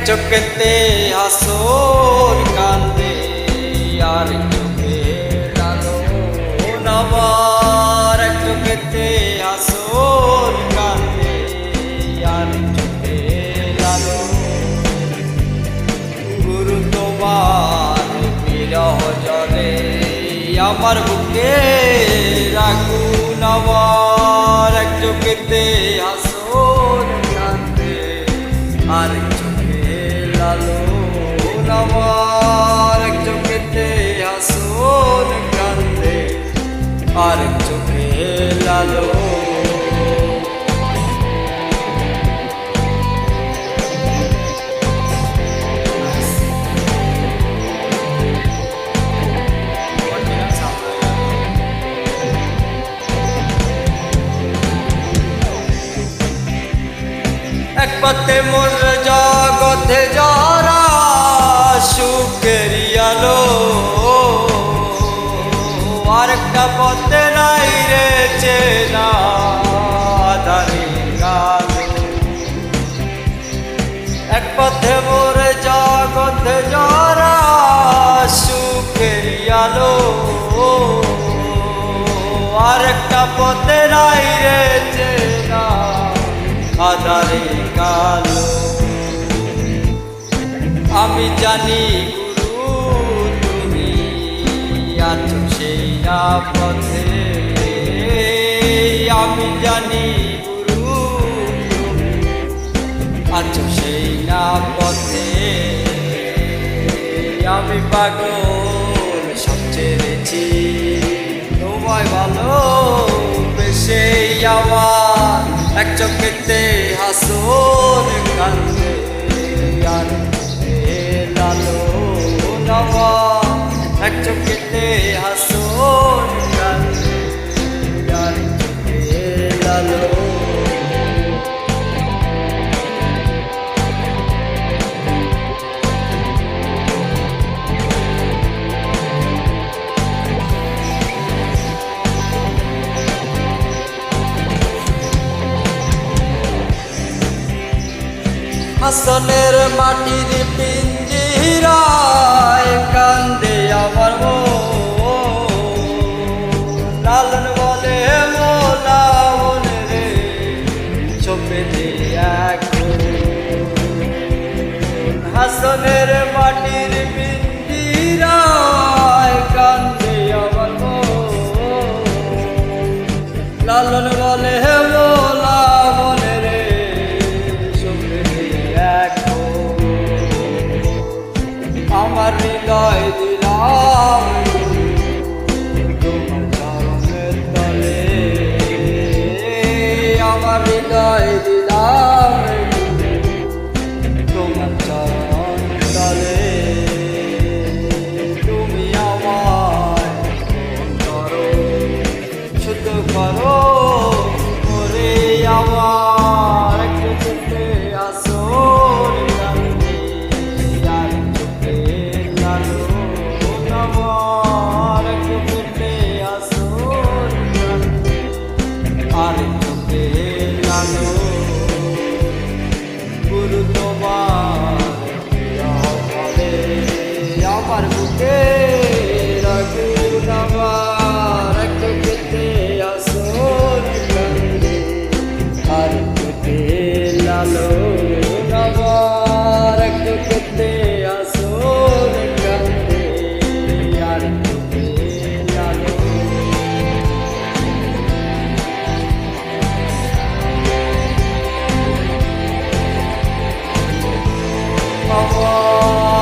চোখেতে হাসর কান্দে আর চোখে লালো নামার এক চোখেতে হাসর কান্দে আর চোখে লালো গুরু তোমার বিরহ জলে আমার বুকে রাখুন আমার এক চোখেতে হাসর কান্দে আর লালো আমার এক চোখেতে হাসর কান্দে আর এক চোখে লালো এক পথে মোর জগতে যারা সুখের আলো আরেকটা পথে নাই রে চেনা আধারে গালো এক পথে মোর জগতে যারা সুখের আলো আরেকটা পথে নাই রে চেনা আধারে কালো আমি জানি গুরু তুমি আছো সেই না পথে আমি জানি গুরু তুমি আছো সেই না পথে আমি পাগল সব ছেড়েছি তোমায় ভালো বেশে আমার এক চোখেতে হাসর কান্দে আর লালো নামা এক চোখেতে হাসর কান্দে আর চোখে লালো হাসনের মাটির পিঞ্জিরায় কান্দে আমার লালন বলে মোলা মনে রে চোপে এক হাসনের মাটির পিঞ্জিরায় কান্দে আমার লালন বলে মোলা মনে রে আমার হৃদয় দিলাম তোমার চরণের তলে আমার হৃদয় দিলাম তোমার চরণ তলে তুমি আমায় করো শুধু করো করে আমার চোখে আসর কান্দে আর চোখে লালো আমার চোখে আসর কান্দে আর চোখে লালো গুরু তোমার বলে আমার বুকে রাখুন আমার চোখে আসর কান্দে আর চোখে লালো আমার চোখে আসর কান্দে আর চোখে লালো আমার